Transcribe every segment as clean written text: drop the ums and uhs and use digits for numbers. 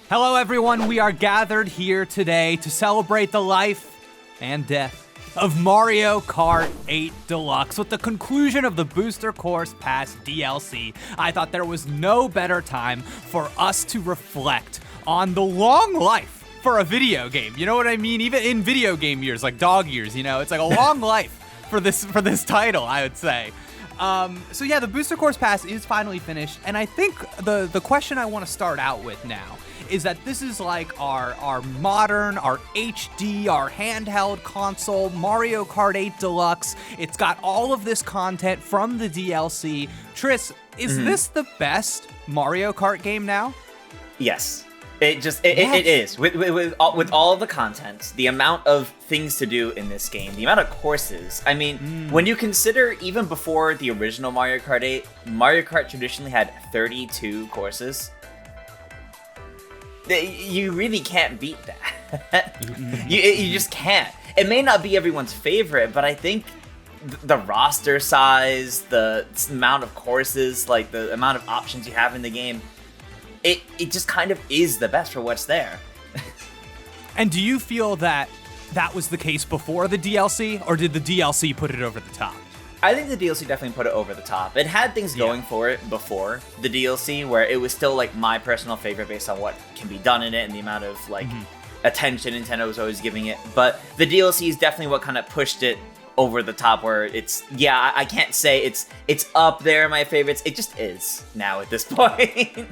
Hello everyone, we are gathered here today to celebrate the life and death of Mario Kart 8 Deluxe with the conclusion of the Booster Course Pass DLC. I thought there was no better time for us to reflect on the long life for a video game. You know what I mean? Even in video game years, like dog years, you know, it's like a long life for this title, I would say. So yeah, the Booster Course Pass is finally finished, and I think the question I want to start out with now is that this is like our modern, our HD, our handheld console, Mario Kart 8 Deluxe. It's got all of this content from the DLC. Tris, is this the best Mario Kart game now? Yes. It is. With all of the content, the amount of things to do in this game, the amount of courses. I mean, when you consider even before the original Mario Kart 8, Mario Kart traditionally had 32 courses. You really can't beat that. You just can't. It may not be everyone's favorite, but I think the roster size, the amount of courses, like the amount of options you have in the game, it just kind of is the best for what's there. And do you feel that was the case before the DLC, or did the DLC put it over the top? I think the DLC definitely put it over the top. It had things going for it before the DLC, where it was still like my personal favorite based on what can be done in it and the amount of like attention Nintendo was always giving it. But the DLC is definitely what kind of pushed it over the top, where it's, I can't say it's up there my favorites. It just is now at this point.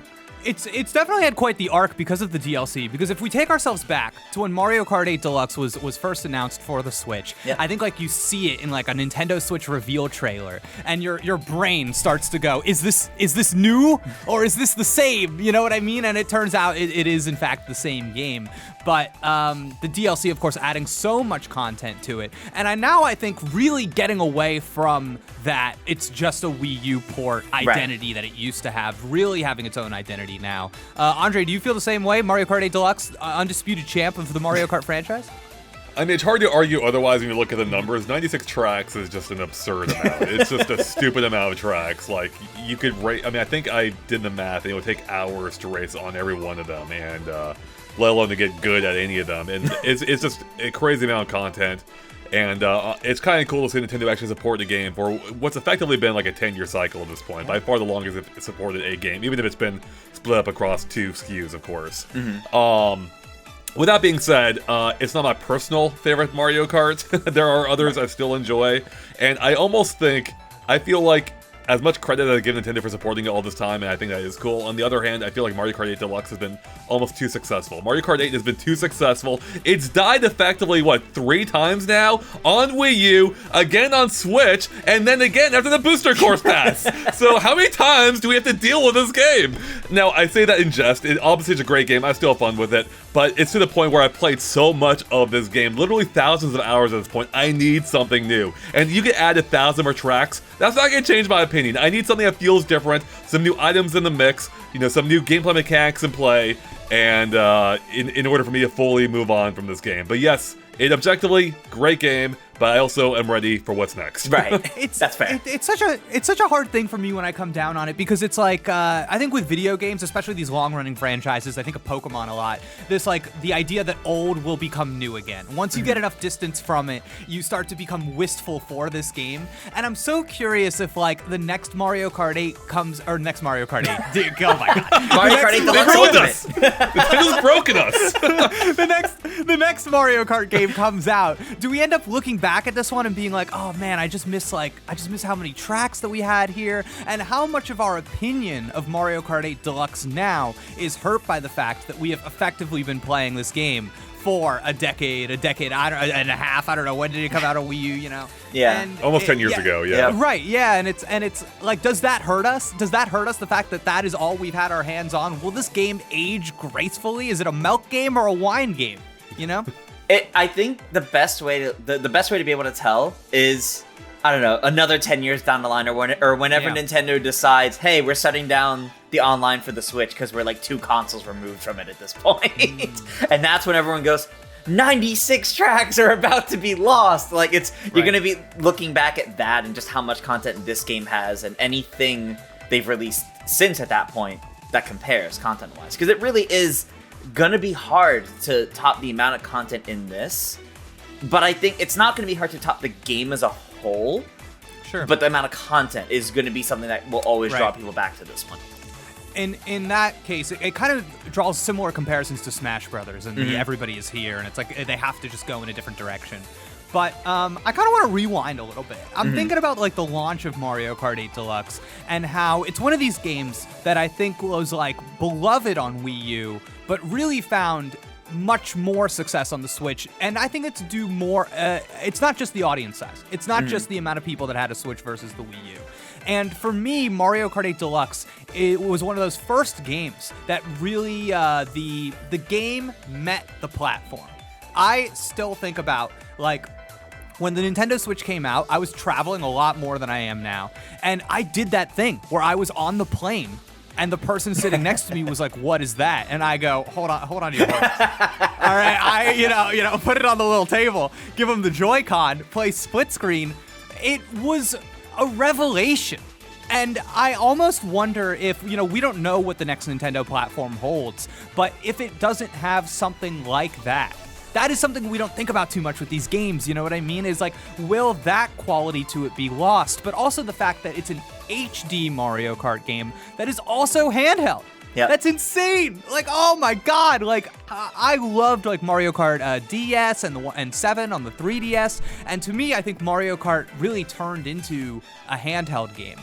It's definitely had quite the arc because of the DLC, because if we take ourselves back to when Mario Kart 8 Deluxe was first announced for the Switch, I think like you see it in like a Nintendo Switch reveal trailer, and your brain starts to go, is this new, or is this the same? You know what I mean? And it turns out it is in fact the same game. But the DLC, of course, adding so much content to it. And I think really getting away from that it's just a Wii U port identity that it used to have, really having its own identity now. Andre, do you feel the same way? Mario Kart 8 Deluxe, undisputed champ of the Mario Kart franchise? I mean, it's hard to argue otherwise when you look at the numbers. 96 tracks is just an absurd amount. It's just a stupid amount of tracks. Like, you could race, I mean, I think I did the math, and it would take hours to race on every one of them, and let alone to get good at any of them. And it's just a crazy amount of content. And it's kind of cool to see Nintendo actually support the game for what's effectively been like a 10-year cycle at this point. By far the longest it's supported a game, even if it's been split up across 2 SKUs, of course. With that being said, it's not my personal favorite Mario Kart. There are others I still enjoy. And I feel like as much credit as I give Nintendo for supporting it all this time, and I think that is cool. On the other hand, I feel like Mario Kart 8 Deluxe has been almost too successful. Mario Kart 8 has been too successful. It's died effectively, 3 times now? On Wii U, again on Switch, and then again after the Booster Course Pass. So how many times do we have to deal with this game? Now, I say that in jest. It obviously is a great game. I still have fun with it. But it's to the point where I've played so much of this game, literally thousands of hours at this point. I need something new. And you can add 1,000 more tracks. That's not going to change my opinion. I need something that feels different, some new items in the mix, some new gameplay mechanics in play, and in order for me to fully move on from this game. But yes, objectively, great game, but I also am ready for what's next. Right. That's fair. It's such a hard thing for me when I come down on it, because it's like, I think with video games, especially these long-running franchises, I think of Pokemon a lot, this like, the idea that old will become new again. Once you get enough distance from it, you start to become wistful for this game. And I'm so curious if like the next Mario Kart 8 comes, or next Mario Kart 8, oh my god. Mario Kart 8 Deluxe ruined us! Nintendo's broken us! the next Mario Kart game comes out, do we end up looking back at this one and being like, oh man, I just miss how many tracks that we had here, and how much of our opinion of Mario Kart 8 Deluxe now is hurt by the fact that we have effectively been playing this game for a decade and a half. I don't know, when did it come out on Wii U, Yeah. And almost 10 years ago, yeah. Right, yeah, and it's like, does that hurt us? Does that hurt us, the fact that is all we've had our hands on? Will this game age gracefully? Is it a milk game or a wine game, I think the best way to be able to tell is, I don't know, another 10 years down the line, or whenever Nintendo decides, hey, we're shutting down the online for the Switch because we're like 2 consoles removed from it at this point. And that's when everyone goes, 96 tracks are about to be lost. Like, you're gonna be looking back at that and just how much content this game has, and anything they've released since at that point that compares content-wise, because it really is gonna be hard to top the amount of content in this, but I think it's not gonna be hard to top the game as a whole. Sure. But the amount of content is gonna be something that will always draw people back to this one. In that case, it kind of draws similar comparisons to Smash Brothers, and the everybody is here, and it's like they have to just go in a different direction. But I kind of want to rewind a little bit. I'm thinking about like the launch of Mario Kart 8 Deluxe and how it's one of these games that I think was like beloved on Wii U, but really found much more success on the Switch. And I think it's due more, it's not just the audience size. It's not just the amount of people that had a Switch versus the Wii U. And for me, Mario Kart 8 Deluxe, it was one of those first games that really, the game met the platform. I still think about, like, when the Nintendo Switch came out, I was traveling a lot more than I am now. And I did that thing where I was on the plane and the person sitting next to me was like, "What is that?" And I go, hold on to your horse. All right, I put it on the little table, give him the Joy-Con, play split screen. It was a revelation. And I almost wonder if, we don't know what the next Nintendo platform holds, but if it doesn't have something like that, that is something we don't think about too much with these games, you know what I mean? Is like, will that quality to it be lost? But also the fact that it's an HD Mario Kart game that is also handheld. Yeah, that's insane. Like, oh my god, like I loved like Mario Kart DS and 7 on the 3DS, and to me, I think Mario Kart really turned into a handheld game.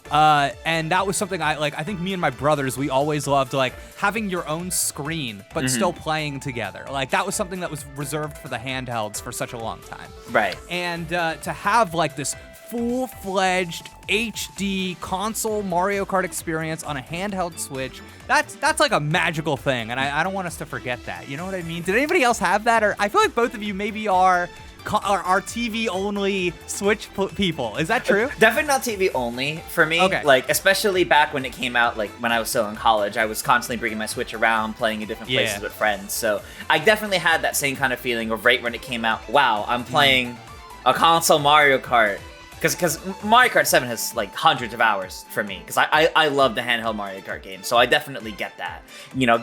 And that was something I think me and my brothers, we always loved, like, having your own screen, but still playing together. Like, that was something that was reserved for the handhelds for such a long time. Right. And to have, like, this full-fledged HD console Mario Kart experience on a handheld Switch, that's like a magical thing, and I don't want us to forget that. You know what I mean? Did anybody else have that? Or I feel like both of you maybe are TV only Switch people. Is that true? Definitely not TV only for me. Okay. Like, especially back when it came out, like when I was still in college, I was constantly bringing my Switch around, playing in different places with friends. So I definitely had that same kind of feeling of right when it came out, wow, I'm playing a console Mario Kart. Because Mario Kart 7 has like hundreds of hours for me, because I love the handheld Mario Kart game, so I definitely get that.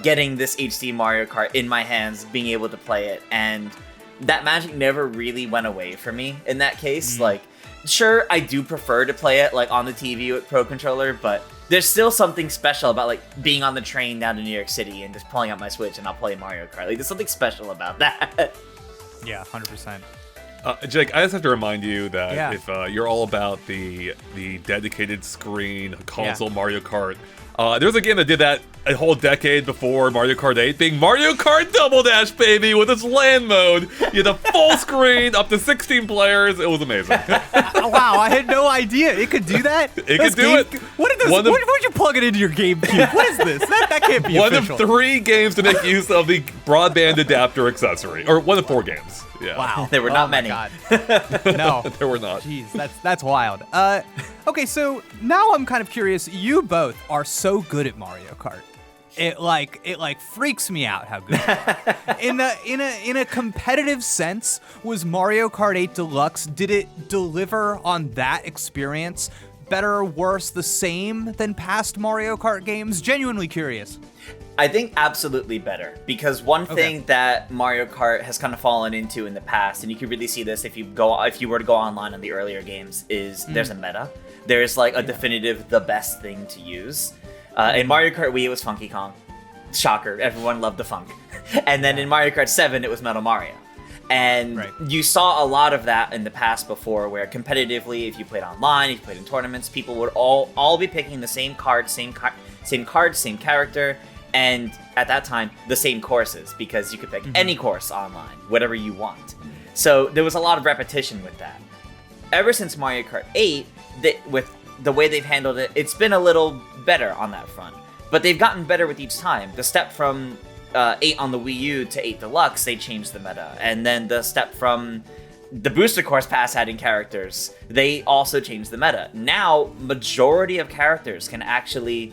Getting this HD Mario Kart in my hands, being able to play it, and that magic never really went away for me in that case. Like, sure, I do prefer to play it like on the TV with Pro Controller, but there's still something special about like being on the train down to New York City and just pulling out my Switch and I'll play Mario Kart. Like, there's something special about that. Yeah, 100%. Jake, I just have to remind you that if you're all about the dedicated screen console Mario Kart, there's a game that did that a whole decade before Mario Kart 8, being Mario Kart Double Dash, baby, with its LAN mode. You had a full screen, up to 16 players. It was amazing. Wow, I had no idea it could do that. It could do it. What would you plug it into your GameCube? What is this? That can't be official. One of 3 games to make use of the broadband adapter accessory, or one of 4 games. Yeah. Wow, there were not many. God. No, there were not. Jeez, that's wild. Okay, so now I'm kind of curious. You both are so good at Mario Kart. It freaks me out how good you are. In a competitive sense, was Mario Kart 8 Deluxe, did it deliver on that experience? Better, worse, the same than past Mario Kart games? Genuinely curious. I think absolutely better, because one thing that Mario Kart has kind of fallen into in the past, and you can really see this if you were to go online on the earlier games, is there's a meta. There's like a definitive the best thing to use. In Mario Kart Wii, it was Funky Kong. Shocker, everyone loved the funk. And then in Mario Kart 7, it was Metal Mario. And you saw a lot of that in the past before, where competitively, if you played online, if you played in tournaments, people would all be picking the same card, same character, and at that time, the same courses, because you could pick any course online, whatever you want. So there was a lot of repetition with that. Ever since Mario Kart 8, with the way they've handled it, it's been a little better on that front. But they've gotten better with each time. The step from 8 on the Wii U to 8 Deluxe, they changed the meta. And then the step from the Booster Course Pass adding characters, they also changed the meta. Now, majority of characters can actually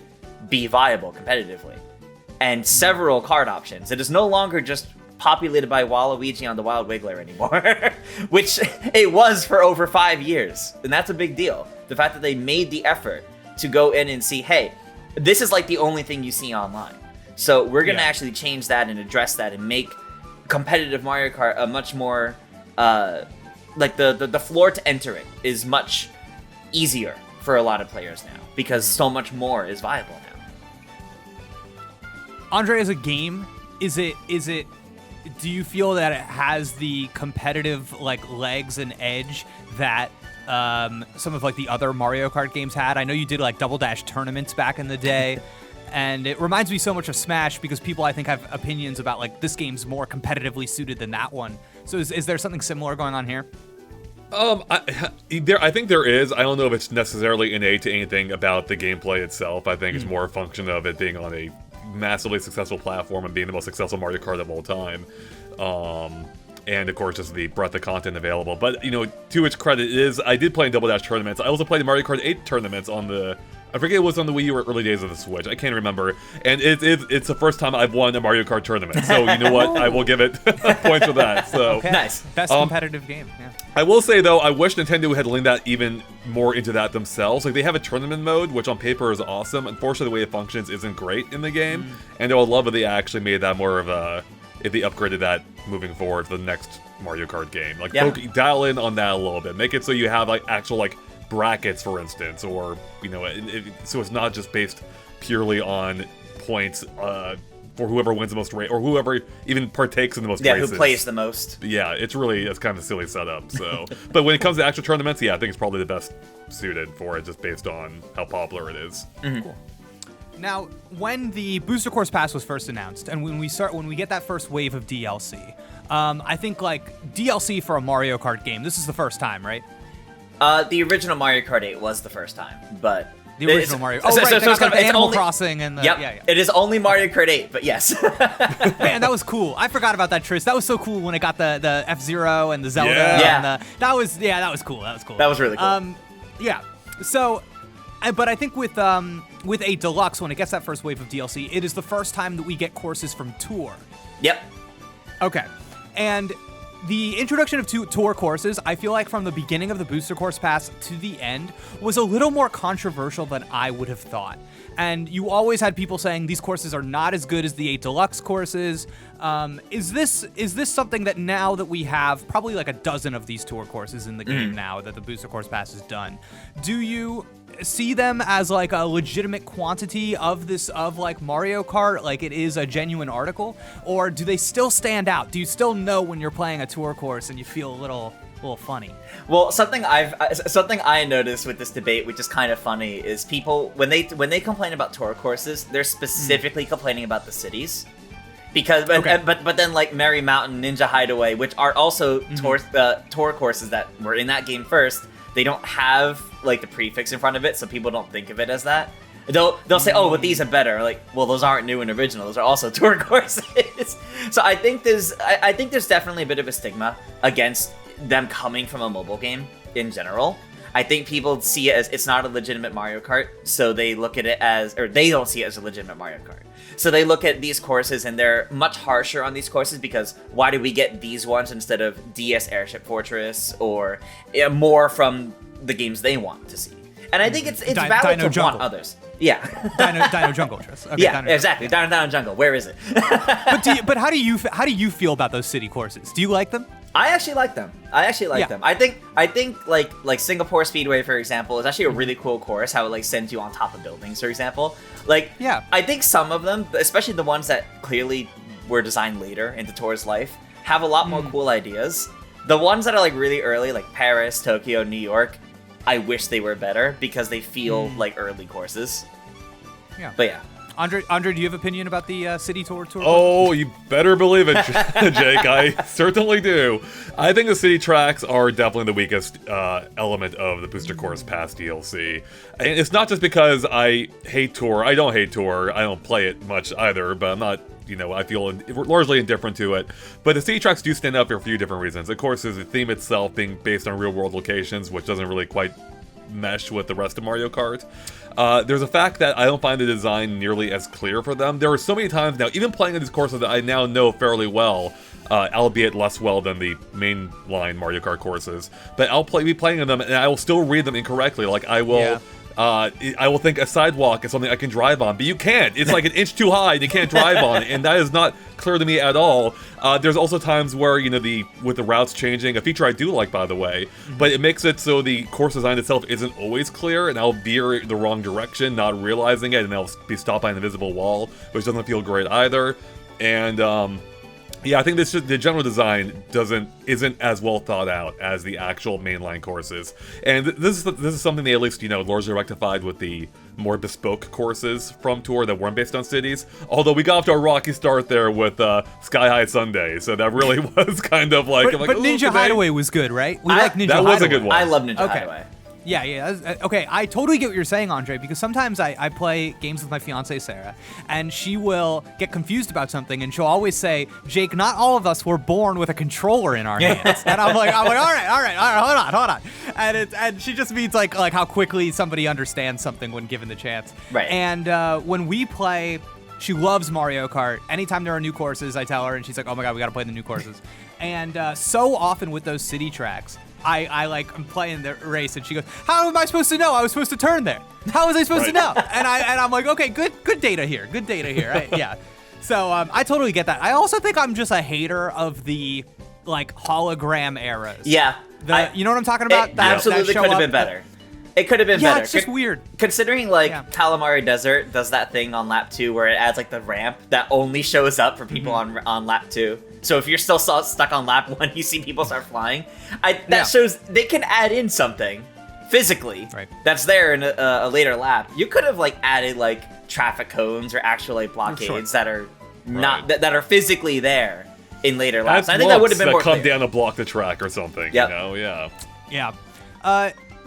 be viable competitively. And several card options. It is no longer just populated by Waluigi on the Wild Wiggler anymore, which it was for over 5 years. And that's a big deal. The fact that they made the effort to go in and see, hey, this is like the only thing you see online. So we're going to Yeah. actually change that and address that and make competitive Mario Kart a much more, like the floor to enter it is much easier for a lot of players now because so much more is viable now. Andre, as a game, is it? Do you feel that it has the competitive like legs and edge that some of like the other Mario Kart games had? I know you did like Double Dash tournaments back in the day. And it reminds me so much of Smash because people, I think, have opinions about, like, this game's more competitively suited than that one. So is there something similar going on here? I think there is. I don't know if it's necessarily innate to anything about the gameplay itself. I think it's more a function of it being on a massively successful platform and being the most successful Mario Kart of all time. And, of course, just the breadth of content available. But, you know, to its credit, I did play in Double Dash tournaments. I also played the Mario Kart 8 tournaments on the... I forget it was on the Wii U or early days of the Switch. I can't remember. And it's the first time I've won a Mario Kart tournament. So, you know what? I will give it points for that. So Okay. Nice. Best competitive game, yeah. I will say, though, I wish Nintendo had leaned that even more into that themselves. Like, they have a tournament mode, which on paper is awesome. Unfortunately, the way it functions isn't great in the game. And I would love if they actually made that more of a... If they upgraded that moving forward for the next Mario Kart game. Like, dial in on that a little bit. Make it so you have, like, actual, like, brackets, for instance, or, you know, so it's not just based purely on points for whoever wins the most race, or whoever even partakes in the most races. Who plays the most. Yeah, it's kind of a silly setup, so. But when it comes to actual tournaments, yeah, I think it's probably the best suited for it, just based on how popular it is. Cool. Now, when the Booster Course Pass was first announced, and when we get that first wave of DLC, I think, like, DLC for a Mario Kart game, this is the first time, right? The original Mario Kart 8 was the first time, but... The original Mario. Oh, right, they got kind of Animal Crossing and the... Yep, yeah. It is only Mario Kart 8, but yes. Man, that was cool. I forgot about that, Tris. That was so cool when it got the F-Zero and the Zelda. Yeah. And that was cool. That was cool. That was really cool. Yeah. So, but I think with a Deluxe, when it gets that first wave of DLC, it is the first time that we get courses from Tour. Yep. Okay. And the introduction of tour courses, I feel like from the beginning of the Booster Course Pass to the end, was a little more controversial than I would have thought. And you always had people saying these courses are not as good as the 8 Deluxe courses. Is this something that now that we have probably like a dozen of these tour courses in the game now that the Booster Course Pass is done, do you see them as like a legitimate quantity of like Mario Kart, like it is a genuine article, or do they still stand out? Do you still know when you're playing a tour course and you feel a little funny? Well, something I noticed with this debate, which is kind of funny, is people when they complain about tour courses, they're specifically complaining about the cities. Because but then like Merry Mountain, Ninja Hideaway, which are also tour courses that were in that game first, they don't have like the prefix in front of it, so people don't think of it as that. They'll say, oh, but these are better. Like, well, those aren't new and original. Those are also tour courses. So I think there's definitely a bit of a stigma against them coming from a mobile game in general. I think people see it as it's not a legitimate Mario Kart, so they look at it as, or they don't see it as a legitimate Mario Kart. So they look at these courses and they're much harsher on these courses because why do we get these ones instead of DS Airship Fortress or more from the games they want to see? And I think it's valid Dino to Jungle. want others. Yeah. Dino Jungle, Tris. Okay, yeah, Dino exactly. Dino Jungle. Where is it? But how do you feel about those city courses? Do you like them? I actually like them. them. I think like Singapore Speedway, for example, is actually a really cool course. How it like sends you on top of buildings, for example. Like, yeah. I think some of them, especially the ones that clearly were designed later into Tour's life, have a lot more cool ideas. The ones that are like really early, like Paris, Tokyo, New York, I wish they were better because they feel like early courses. Yeah. But yeah. Andre, do you have opinion about the city tour? Oh, you better believe it, Jake. I certainly do. I think the city tracks are definitely the weakest element of the Booster Course Pass DLC. And it's not just because I hate Tour. I don't hate Tour. I don't play it much either, but I'm not, I feel largely indifferent to it. But the city tracks do stand up for a few different reasons. Of course, there's the theme itself being based on real-world locations, which doesn't really quite mesh with the rest of Mario Kart. There's a fact that I don't find the design nearly as clear for them. There are so many times now, even playing these courses that I now know fairly well, albeit less well than the mainline Mario Kart courses, but I'll be playing them and I will still read them incorrectly. Like I will I will think a sidewalk is something I can drive on, but you can't. It's like an inch too high, and you can't drive on it, and that is not clear to me at all. There's also times where, you know, with the routes changing, a feature I do like, by the way, but it makes it so the course design itself isn't always clear, and I'll veer the wrong direction, not realizing it, and I'll be stopped by an invisible wall, which doesn't feel great either. And yeah, I think the general design isn't as well thought out as the actual mainline courses, and this is something they at least, you know, largely rectified with the more bespoke courses from Tour that weren't based on cities. Although we got off to a rocky start there with Sky High Sunday, so that really was kind of like. But Ninja Hideaway was good, right? We like Ninja That Hideaway. was a good one. I love Ninja Hideaway. Yeah. Okay, I totally get what you're saying, Andre, because sometimes I play games with my fiancée, Sarah, and she will get confused about something, and she'll always say, Jake, not all of us were born with a controller in our hands. And I'm like, all right, hold on. And she just means like how quickly somebody understands something when given the chance. Right. And when we play, she loves Mario Kart. Anytime there are new courses, I tell her, and she's like, oh my God, we gotta play the new courses. And so often with those city tracks, I'm playing the race, and she goes, how am I supposed to know? I was supposed to turn there. How was I supposed to know? And I'm like, okay, good data here. Right? Yeah. So I totally get that. I also think I'm just a hater of the like hologram eras. Yeah. You know what I'm talking about? It absolutely could have been better. It could have been better. Yeah, it's just weird. Considering like Calamari Desert does that thing on lap 2 where it adds like the ramp that only shows up for people on lap 2. So if you're still stuck on lap 1, you see people start flying. That shows they can add in something physically that's there in a later lap. You could have like added like traffic cones or actual like blockades that are not that are physically there in later laps. I think that would have been more come clear. down to block the track or something. Yep. You know, Yeah.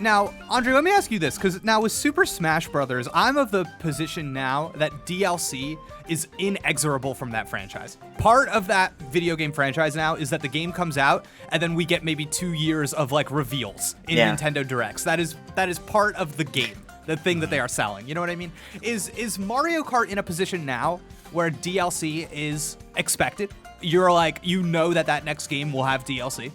Now, Andre, let me ask you this, because now with Super Smash Brothers, I'm of the position now that DLC is inexorable from that franchise. Part of that video game franchise now is that the game comes out, and then we get maybe 2 years of like reveals in Nintendo Directs. That is part of the game, the thing that they are selling. You know what I mean? Is Mario Kart in a position now where DLC is expected? You're like, you know that next game will have DLC?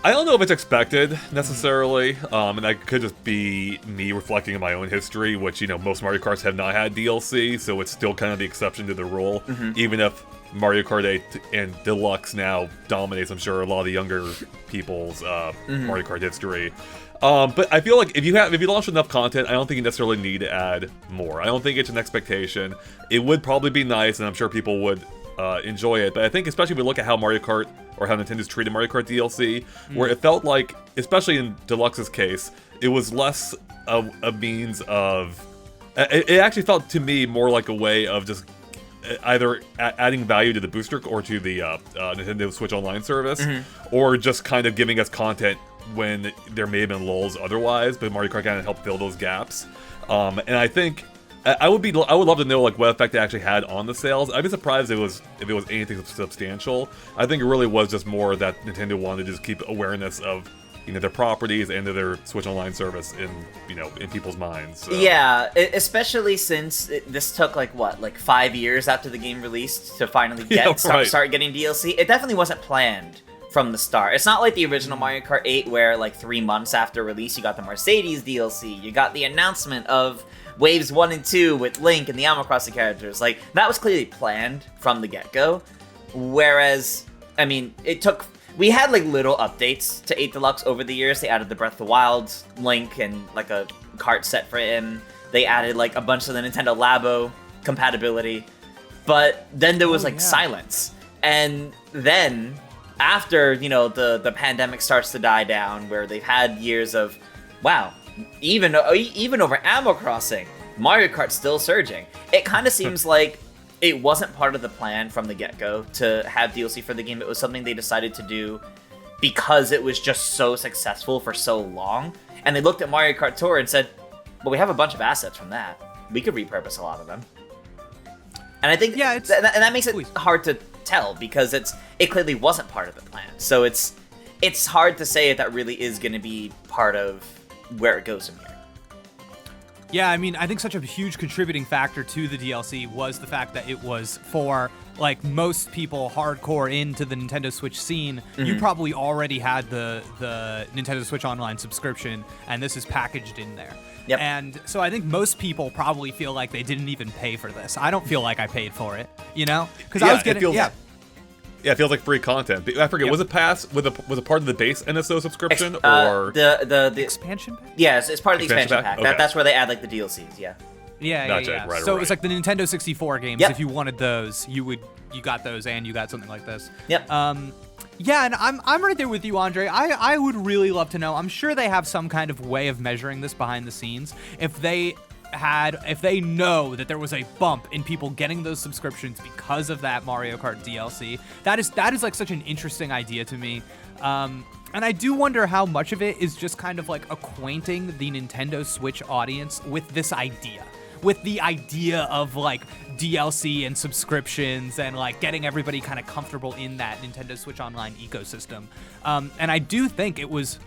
I don't know if it's expected necessarily, and that could just be me reflecting on my own history, which, you know, most Mario Karts have not had DLC, so it's still kind of the exception to the rule, even if Mario Kart 8 and Deluxe now dominates, I'm sure, a lot of the younger people's Mario Kart history. But I feel like if you launch enough content, I don't think you necessarily need to add more. I don't think it's an expectation. It would probably be nice, and I'm sure people would enjoy it, but I think especially if we look at how Mario Kart or how Nintendo's treated Mario Kart DLC, where it felt like, especially in Deluxe's case, it was less of a means of... It actually felt to me more like a way of just either adding value to the booster or to the Nintendo Switch Online service, or just kind of giving us content when there may have been lulls otherwise, but Mario Kart kind of helped fill those gaps. And I think... I would love to know like what effect it actually had on the sales. I'd be surprised if it was anything substantial. I think it really was just more that Nintendo wanted to just keep awareness of, you know, their properties and of their Switch Online service in people's minds. So. Yeah, especially since this took like 5 years after the game released to finally start getting DLC. It definitely wasn't planned from the start. It's not like the original Mario Kart 8 where like 3 months after release you got the Mercedes DLC, you got the announcement of Waves 1 and 2 with Link and the Animal Crossing characters. Like, that was clearly planned from the get-go. Whereas, I mean, we had like little updates to 8 Deluxe over the years. They added the Breath of the Wild Link and like a kart set for him. They added like a bunch of the Nintendo Labo compatibility. But then there was silence. And then after, you know, the pandemic starts to die down, where they've had years of, wow, even over Animal Crossing, Mario Kart's still surging. It kind of seems like it wasn't part of the plan from the get-go to have DLC for the game. It was something they decided to do because it was just so successful for so long. And they looked at Mario Kart Tour and said, well, we have a bunch of assets from that. We could repurpose a lot of them. And I think and that makes it hard to tell because it clearly wasn't part of the plan. So it's hard to say if that really is going to be part of where it goes from here. Yeah, I mean, I think such a huge contributing factor to the DLC was the fact that it was for, like, most people hardcore into the Nintendo Switch scene. You probably already had the Nintendo Switch Online subscription, and this is packaged in there. Yep. And so I think most people probably feel like they didn't even pay for this. I don't feel like I paid for it, you know? Because I was getting, Yeah, it feels like free content. I forget, Yep. was it was it part of the base NSO subscription or the expansion pack? Yes, it's part of the expansion pack. Okay. That's where they add like the DLCs. Yeah. Yeah, Gotcha. yeah. Right, so right. it was like the Nintendo 64 games. Yep. If you wanted those, you got those, and you got something like this. Yep. Yeah, and I'm right there with you, Andre. I would really love to know. I'm sure they have some kind of way of measuring this behind the scenes. If they know that there was a bump in people getting those subscriptions because of that Mario Kart DLC, that is like such an interesting idea to me. And I do wonder how much of it is just kind of like acquainting the Nintendo Switch audience with this idea. With the idea of like DLC and subscriptions and like getting everybody kind of comfortable in that Nintendo Switch Online ecosystem. And I do think it was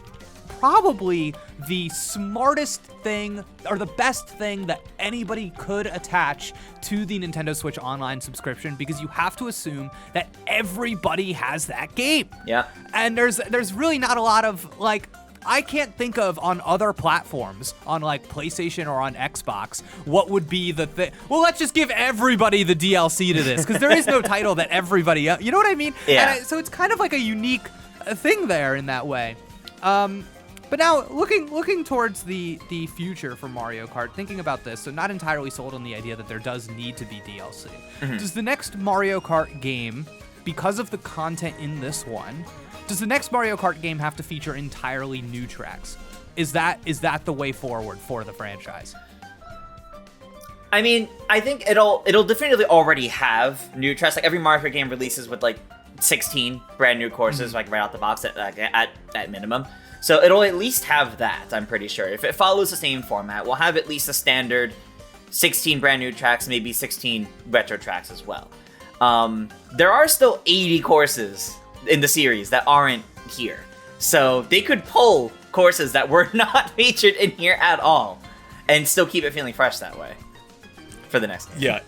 probably the smartest thing or the best thing that anybody could attach to the Nintendo Switch Online subscription, because you have to assume that everybody has that game. Yeah. And there's really not a lot of like, I can't think of on other platforms, on like PlayStation or on Xbox, what would be the thing. Well, let's just give everybody the DLC to this, because there is no title that everybody, you know what I mean? Yeah. And so it's kind of like a unique thing there in that way. But now, looking towards the future for Mario Kart, thinking about this, so not entirely sold on the idea that there does need to be DLC. Mm-hmm. Does the next Mario Kart game, because of the content in this one, does the next Mario Kart game have to feature entirely new tracks? Is that the way forward for the franchise? I mean, I think it'll definitively already have new tracks. Like every Mario Kart game releases with like 16 brand new courses, like right out the box at minimum. So it'll at least have that, I'm pretty sure. If it follows the same format, we'll have at least a standard 16 brand new tracks, maybe 16 retro tracks as well. There are still 80 courses in the series that aren't here. So they could pull courses that were not featured in here at all and still keep it feeling fresh that way for the next game. Yeah.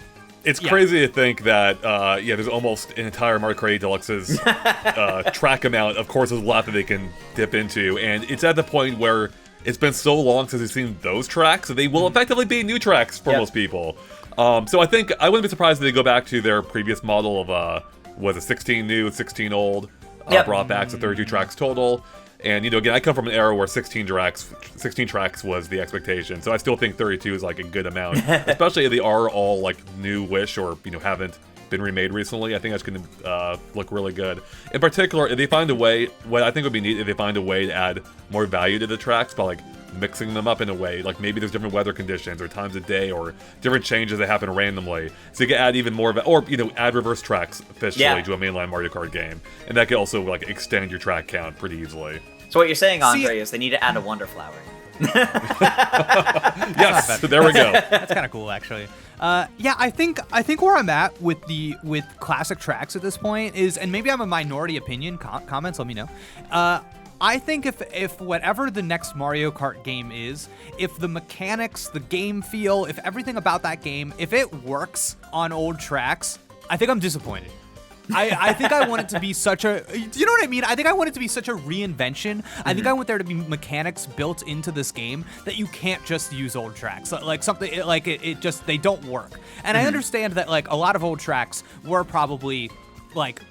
It's crazy to think that, there's almost an entire Mario Kart 8 Deluxe's track amount of courses left that they can dip into, and it's at the point where it's been so long since we've seen those tracks that they will effectively be new tracks for most people. So I think I wouldn't be surprised if they go back to their previous model of, was it 16 new, 16 old, brought back to 32 tracks total. And, again, I come from an era where 16 tracks was the expectation. So I still think 32 is, like, a good amount. Especially if they are all, like, new-ish or, haven't been remade recently. I think that's going to look really good. In particular, if they find a way, what I think would be neat if they find a way to add more value to the tracks by, like, mixing them up in a way. Like, maybe there's different weather conditions or times of day or different changes that happen randomly. So you can add even more, or, add reverse tracks officially to a mainline Mario Kart game. And that can also, like, extend your track count pretty easily. So what you're saying, Andre, is they need to add a Wonder Flower. Yes, there we go. That's kind of cool, actually. I think where I'm at with classic tracks at this point is, and maybe I'm a minority opinion. Comments, let me know. I think if whatever the next Mario Kart game is, if the mechanics, the game feel, if everything about that game, if it works on old tracks, I think I'm disappointed. I think I want it to be such a, you know what I mean? I think I want it to be such a reinvention. I think I want there to be mechanics built into this game that you can't just use old tracks. Like something, like it just, they don't work. And I understand that like a lot of old tracks were probably like,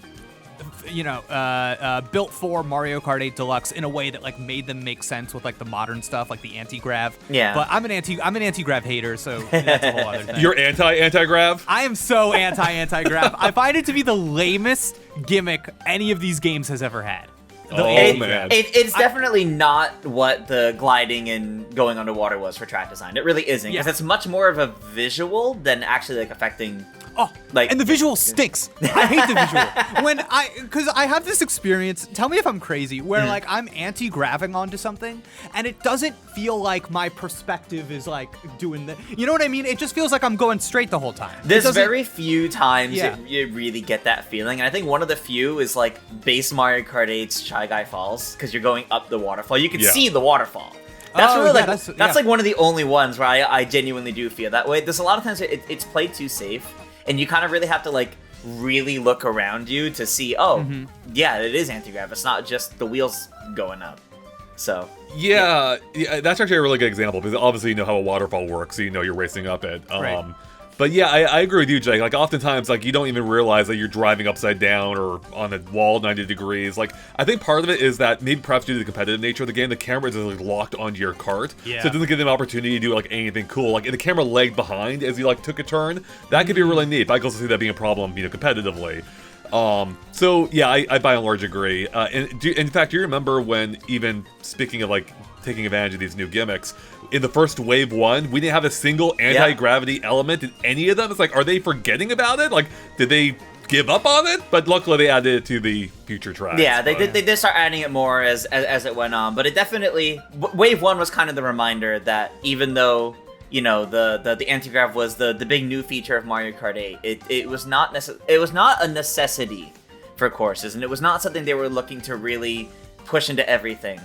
built for Mario Kart 8 Deluxe in a way that like made them make sense with like the modern stuff, like the anti-grav. Yeah. But I'm an anti-grav hater, so that's a whole other thing. You're anti-grav? I am so anti-grav. I find it to be the lamest gimmick any of these games has ever had. Man. It's definitely not what the gliding and going underwater was for track design. It really isn't, because it's much more of a visual than actually like affecting. Oh, like, and the visual stinks. I hate the visual. Because I have this experience, tell me if I'm crazy, where like I'm anti-graving onto something, and it doesn't feel like my perspective is like doing the, you know what I mean? It just feels like I'm going straight the whole time. There's very few times Yeah. you really get that feeling, and I think one of the few is like base Mario Kart 8's Shy Guy Falls, because you're going up the waterfall. You can see the waterfall. That's really like that's like one of the only ones where I genuinely do feel that way. There's a lot of times it's played too safe, and you kind of really have to like really look around you to see, it is anti-grav. It's not just the wheels going up. So yeah, that's actually a really good example because obviously you know how a waterfall works, so you know you're racing up it. Right. But yeah, I agree with you, Jake. Like oftentimes, like you don't even realize that you're driving upside down or on a wall 90 degrees. Like I think part of it is that maybe perhaps due to the competitive nature of the game, the camera is like locked onto your cart, so it doesn't give them an opportunity to do like anything cool. Like if the camera lagged behind as you like took a turn, that could be really neat. But I can also see that being a problem, you know, competitively. So yeah, I by and large agree. In fact, do you remember when, even speaking of like taking advantage of these new gimmicks, in the first wave 1, we didn't have a single anti-gravity element in any of them? It's like, are they forgetting about it? Like, did they give up on it? But luckily they added it to the future tracks. Yeah, they did start adding it more as it went on, but it definitely, wave 1 was kind of the reminder that even though, you know, the anti-grav was the big new feature of Mario Kart 8, it was not a necessity for courses, and it was not something they were looking to really push into everything,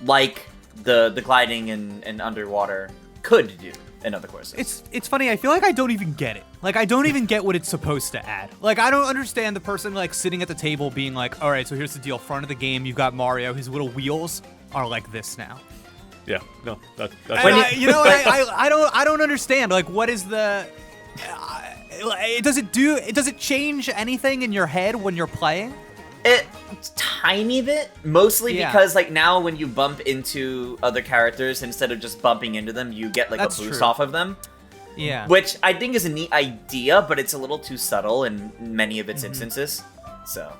like the gliding and underwater could do in other courses. It's funny, I feel like I don't even get it. Like, I don't even get what it's supposed to add. Like, I don't understand the person, like, sitting at the table being like, all right, so here's the deal. Front of the game, you've got Mario. His little wheels are like this now. Yeah, no, that's I don't understand. Like, what is the... does it change anything in your head when you're playing? Tiny bit, mostly because like now when you bump into other characters, instead of just bumping into them, you get like a boost off of them. Yeah. Which I think is a neat idea, but it's a little too subtle in many of its instances. So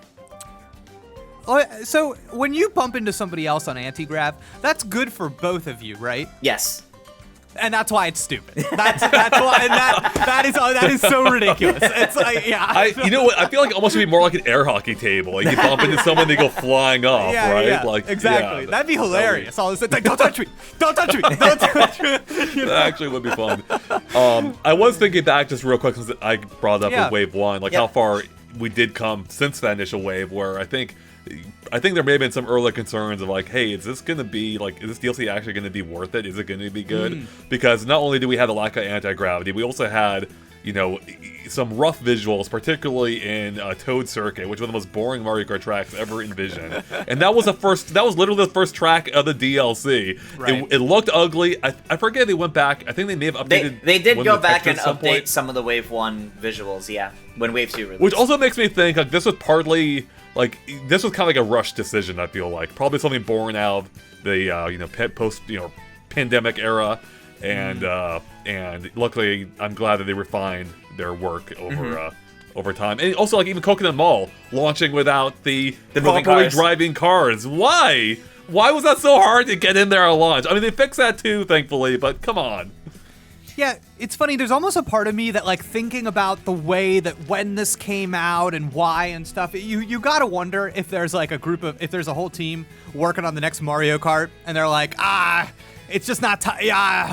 when you bump into somebody else on anti-grav, that's good for both of you, right? Yes. And that's why it's stupid. That's why, and that is so ridiculous. It's like, yeah. You know what? I feel like it almost should be more like an air hockey table. Like you bump into someone, they go flying off, right? Yeah, like exactly. That'd be hilarious. All of a sudden, like, don't touch me! Don't touch me! Don't touch me! You know? That actually would be fun. I was thinking back just real quick since I brought it up with Wave 1, like how far we did come since that initial wave, where I think there may have been some early concerns of like, hey, is this DLC actually going to be worth it? Is it going to be good? Because not only do we have the lack of anti-gravity, we also had, you know, some rough visuals, particularly in Toad Circuit, which was the most boring Mario Kart tracks ever envisioned. And that was literally the first track of the DLC. Right. It looked ugly. I forget they went back. I think they may have updated. They did go back and update some of the Wave 1 visuals, when Wave 2 released. Which also makes me think like this was partly. Like, this was kind of like a rushed decision, I feel like. Probably something born out of the, post-pandemic era. And luckily, I'm glad that they refined their work over time. And also, like, even Coconut Mall launching without the properly driving cars. Why? Why was that so hard to get in there at launch? I mean, they fixed that too, thankfully, but come on. Yeah, it's funny. There's almost a part of me that, like, thinking about the way that when this came out and why and stuff, you gotta wonder if there's, like, if there's a whole team working on the next Mario Kart, and they're like, it's just not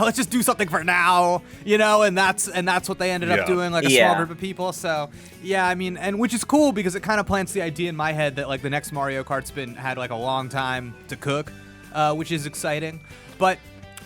let's just do something for now, you know, and that's what they ended up doing, like a small group of people. So, yeah, I mean, and which is cool because it kind of plants the idea in my head that, like, the next Mario Kart's had, like, a long time to cook, which is exciting. But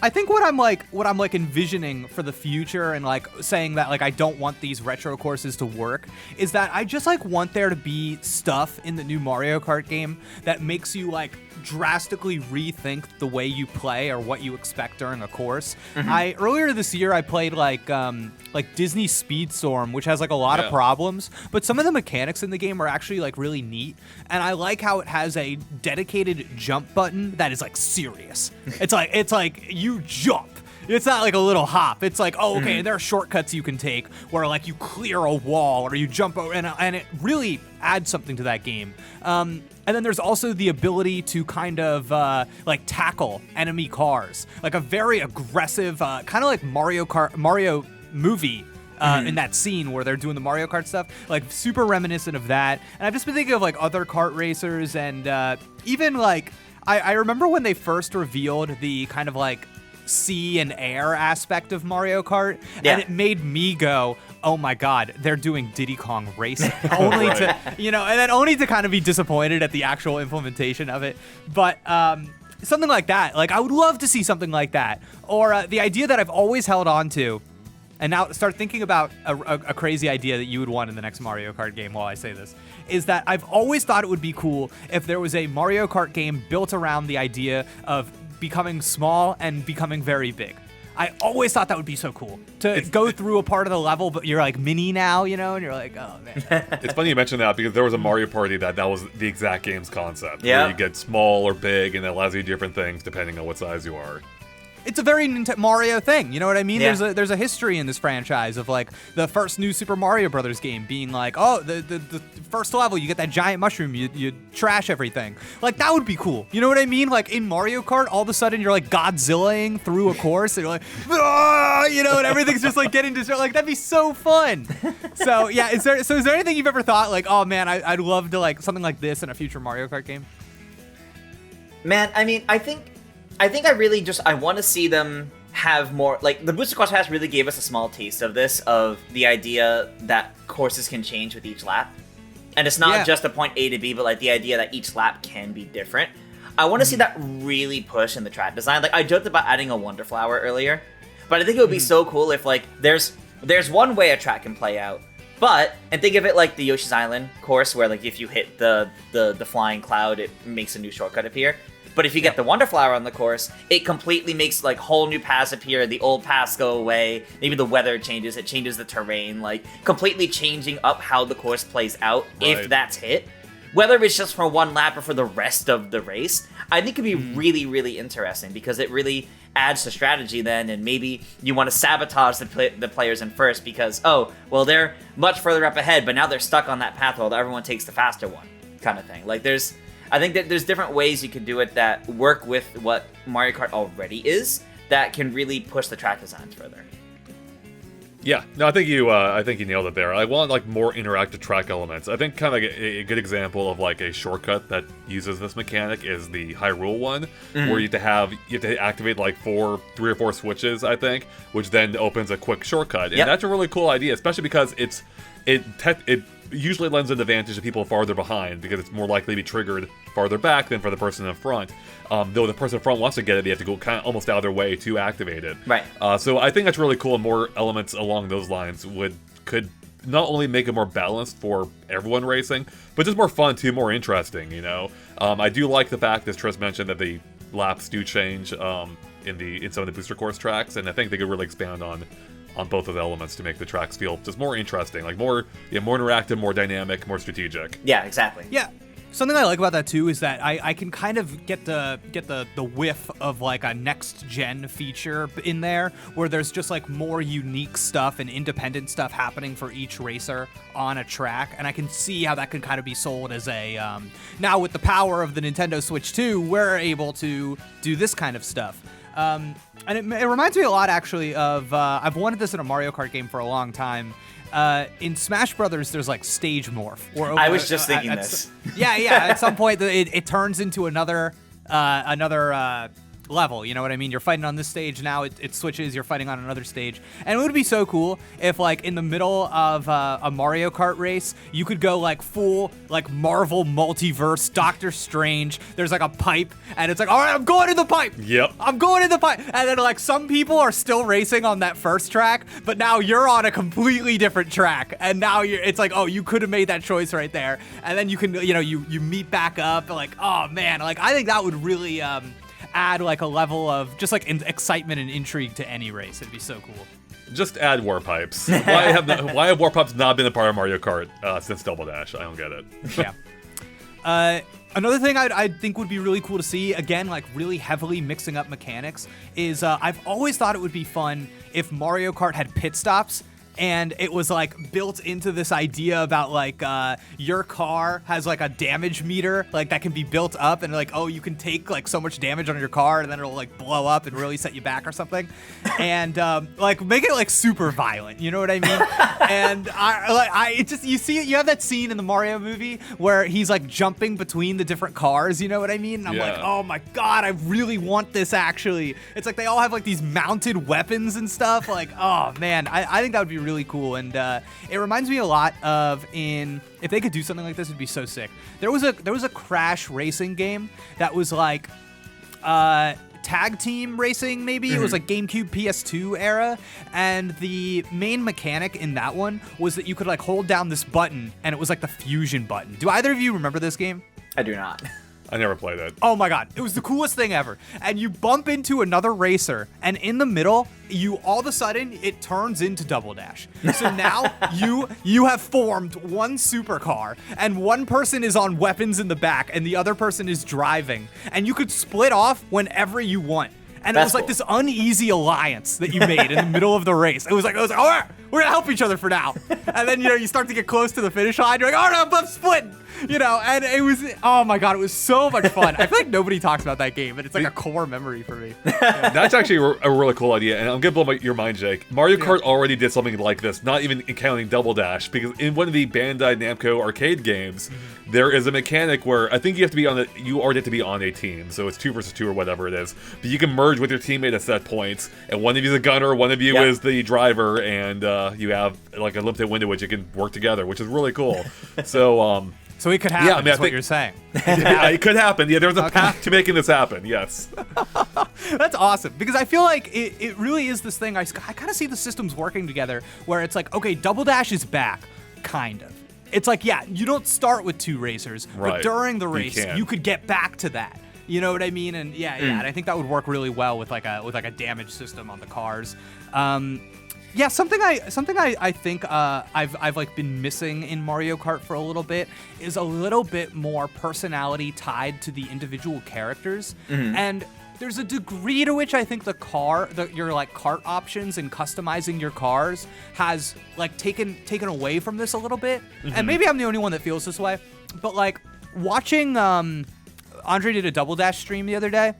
I think what I'm like envisioning for the future and like saying that like I don't want these retro courses to work is that I just like want there to be stuff in the new Mario Kart game that makes you like drastically rethink the way you play or what you expect during a course. Earlier this year I played like Disney Speedstorm, which has like a lot of problems, but some of the mechanics in the game are actually like really neat, and I like how it has a dedicated jump button that is like serious. It's like you jump. It's not like a little hop. It's like, oh, okay, there are shortcuts you can take where like you clear a wall or you jump over, and it really adds something to that game. And then there's also the ability to kind of like tackle enemy cars, like a very aggressive, kind of like Mario movie in that scene where they're doing the Mario Kart stuff, like super reminiscent of that. And I've just been thinking of like other kart racers, and even like I remember when they first revealed the kind of like sea and air aspect of Mario Kart, and it made me go, oh my god, they're doing Diddy Kong Racing. Only to, you know, and then only to kind of be disappointed at the actual implementation of it. But something like that, like I would love to see something like that. Or the idea that I've always held on to, and now start thinking about a crazy idea that you would want in the next Mario Kart game while I say this, is that I've always thought it would be cool if there was a Mario Kart game built around the idea of becoming small and becoming very big. I always thought that would be so cool to go through a part of the level, but you're like mini now, you know, and you're like, oh man. It's funny you mention that because there was a Mario Party that was the exact game's concept. Yeah. Where you get small or big, and it allows you different things depending on what size you are. It's a very Mario thing, you know what I mean? Yeah. There's a history in this franchise of like the first new Super Mario Brothers game being like, oh, the first level you get that giant mushroom, you trash everything. Like that would be cool. You know what I mean? Like in Mario Kart, all of a sudden you're like Godzillaing through a course, and you're like, ah, you know, and everything's just like getting destroyed. Like that'd be so fun. So yeah, is there anything you've ever thought like, oh man, I'd love to like something like this in a future Mario Kart game? Man, I mean, I think I really just I want to see them have more, like the Booster Course Pass really gave us a small taste of this, of the idea that courses can change with each lap. And it's not just a point A to B, but like the idea that each lap can be different. I want to see that really push in the track design. Like I joked about adding a Wonder Flower earlier, but I think it would be so cool if like there's one way a track can play out. But, and think of it like the Yoshi's Island course where like if you hit the flying cloud, it makes a new shortcut appear. But if you get the Wonder Flower on the course, it completely makes like whole new paths appear, the old paths go away, maybe the weather changes, it changes the terrain, like completely changing up how the course plays out if that's hit. Whether it's just for one lap or for the rest of the race, I think could be really, really interesting because it really adds to strategy then, and maybe you want to sabotage the players in first because, oh, well, they're much further up ahead, but now they're stuck on that path while everyone takes the faster one, kind of thing. Like I think that there's different ways you can do it that work with what Mario Kart already is that can really push the track designs further. Yeah, no, I think you nailed it there. I want like more interactive track elements. I think kind of like a good example of like a shortcut that uses this mechanic is the Hyrule one, where you have to activate like 3 or 4 switches, I think, which then opens a quick shortcut, and that's a really cool idea, especially because it usually lends an advantage to people farther behind because it's more likely to be triggered farther back than for the person in front. Though the person in front wants to get it, they have to go kind of almost out of their way to activate it. Right. So I think that's really cool, and more elements along those lines could not only make it more balanced for everyone racing, but just more fun too, more interesting, you know? I do like the fact, as Tris mentioned, that the laps do change in some of the booster course tracks, and I think they could really expand on both of the elements to make the tracks feel just more interesting, like more interactive, more dynamic, more strategic. Yeah, exactly. Yeah. Something I like about that too is that I can kind of get the whiff of like a next gen feature in there where there's just like more unique stuff and independent stuff happening for each racer on a track, and I can see how that can kind of be sold as a now with the power of the Nintendo Switch 2, we're able to do this kind of stuff. And it reminds me a lot actually of I've wanted this in a Mario Kart game for a long time. In Smash Brothers, there's like stage morph. I was just thinking this. Yeah. At some point, it turns into another level. You know what I mean? You're fighting on this stage now. It switches. You're fighting on another stage, and it would be so cool if, like, in the middle of a Mario Kart race, you could go like full like Marvel multiverse, Doctor Strange. There's like a pipe, and it's like, all right, I'm going in the pipe. Yep. I'm going in the pipe, and then like some people are still racing on that first track, but now you're on a completely different track, and now it's like, oh, you could have made that choice right there, and then you can, you meet back up, like, oh man, like I think that would really add like a level of just like excitement and intrigue to any race. It'd be so cool. Just add war pipes. Why have war pipes not been a part of Mario Kart since Double Dash? I don't get it. Yeah. Another thing I think would be really cool to see, again, like really heavily mixing up mechanics, is I've always thought it would be fun if Mario Kart had pit stops. And it was like built into this idea about like your car has like a damage meter like that can be built up, and like, oh, you can take like so much damage on your car and then it'll like blow up and really set you back or something, and like make it like super violent, you know what I mean? And you have that scene in the Mario movie where he's like jumping between the different cars, you know what I mean? And I'm like, oh my god, I really want this actually. It's like they all have like these mounted weapons and stuff. Like, oh man, I think that would be really cool, and it reminds me a lot of if they could do something like this, it'd be so sick. There was a Crash racing game that was like tag team racing, maybe. It was like GameCube PS2 era. And the main mechanic in that one was that you could like hold down this button and it was like the fusion button. Do either of you remember this game? I do not. I never played it. Oh my god, it was the coolest thing ever. And you bump into another racer, and in the middle, you all of a sudden it turns into Double Dash. So now you have formed one supercar, and one person is on weapons in the back, and the other person is driving, and you could split off whenever you want. And it was like this uneasy alliance that you made in the middle of the race. It was like, all right, we're gonna help each other for now. And then, you start to get close to the finish line. You're like, oh no, I'm splitting. And it was, oh my god, it was so much fun. I feel like nobody talks about that game, but it's like a core memory for me. Yeah. That's actually a really cool idea, and I'm gonna blow your mind, Jake. Mario Kart already did something like this, not even counting Double Dash, because in one of the Bandai Namco arcade games, there is a mechanic where I think you already have to be on a team, so it's 2 versus 2 or whatever it is, but you can merge with your teammate at set points, and one of you is a gunner, one of you is the driver, and you have like a limited window which you can work together, which is really cool. So it could happen, is what you're saying. It could happen. Yeah, there's a path to making this happen, yes. That's awesome, because I feel like it really is this thing, I kind of see the systems working together, where it's like, okay, Double Dash is back, kind of. It's like, yeah, you don't start with 2 racers, but during the race, you could get back to that. You know what I mean? And and I think that would work really well with like a damage system on the cars. Yeah, something I think I've like been missing in Mario Kart for a little bit is a little bit more personality tied to the individual characters. And there's a degree to which I think your like kart options and customizing your cars has like taken away from this a little bit. And maybe I'm the only one that feels this way, but like watching Andre did a Double Dash stream the other day,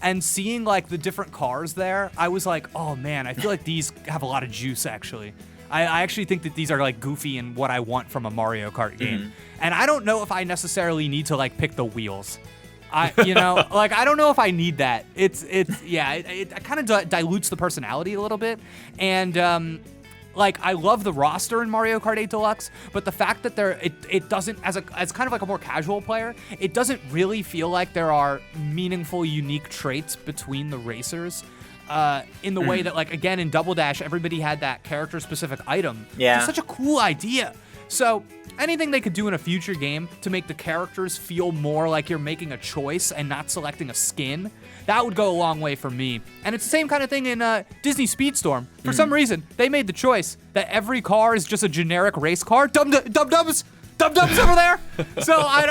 and seeing like the different cars there, I was like, oh man, I feel like these have a lot of juice actually. I actually think that these are like goofy and what I want from a Mario Kart game. And I don't know if I necessarily need to like pick the wheels. Like I don't know if I need that. It kind of dilutes the personality a little bit. And like I love the roster in Mario Kart 8 Deluxe, but the fact that it doesn't, as kind of like a more casual player, it doesn't really feel like there are meaningful, unique traits between the racers. In the way that, like, again, in Double Dash, everybody had that character-specific item. Yeah. It's such a cool idea. So anything they could do in a future game to make the characters feel more like you're making a choice and not selecting a skin, that would go a long way for me. And it's the same kind of thing in Disney Speedstorm. For some reason, they made the choice that every car is just a generic race car. Dum-dums over there. So I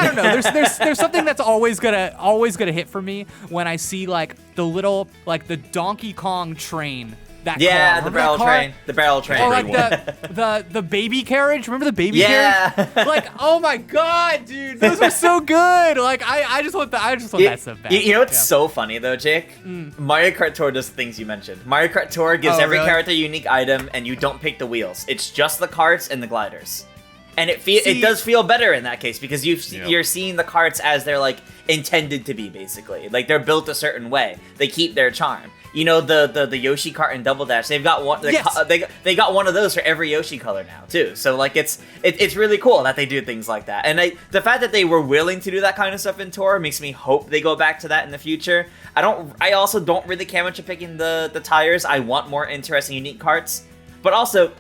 don't know. There's something that's always gonna hit for me when I see like the Donkey Kong train. The barrel train. The barrel train. Or like the baby carriage. Remember the baby carriage? Like, oh my god, dude, those are so good. Like I just want that stuff back. You know what's so funny though, Jake? Mario Kart Tour does the things you mentioned. Mario Kart Tour gives every character a unique item, and you don't pick the wheels. It's just the carts and the gliders. And it does feel better in that case because you're seeing the carts as they're like intended to be, basically. Like they're built a certain way. They keep their charm. You know, the Yoshi kart and Double Dash, they've got one. They got one of those for every Yoshi color now too. So like it's really cool that they do things like that. And the fact that they were willing to do that kind of stuff in Tour makes me hope they go back to that in the future. I also don't really care much of picking the tires. I want more interesting, unique carts, but also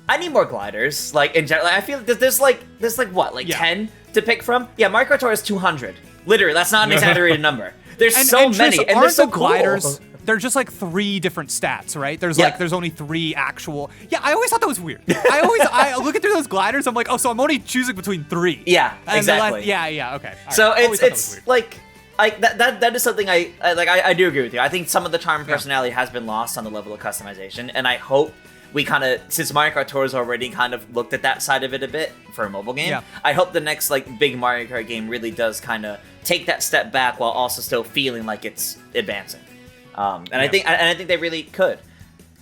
I need more gliders. Like in general, I feel there's 10 to pick from. Yeah, Mario Kart Tour is 200. Literally, that's not an exaggerated number. There's so many, and they're so cool. Gliders, they're just like 3 different stats, right? There's only 3 actual. Yeah, I always thought that was weird. I look at through those gliders, I'm like, oh, so I'm only choosing between 3. Yeah, exactly. Yeah, okay. All so right. it's like that is something I do agree with you. I think some of the charm and personality has been lost on the level of customization, and I hope we kind of, since Mario Kart Tour has already kind of looked at that side of it a bit for a mobile game, I hope the next like big Mario Kart game really does kind of take that step back while also still feeling like it's advancing. I think they really could.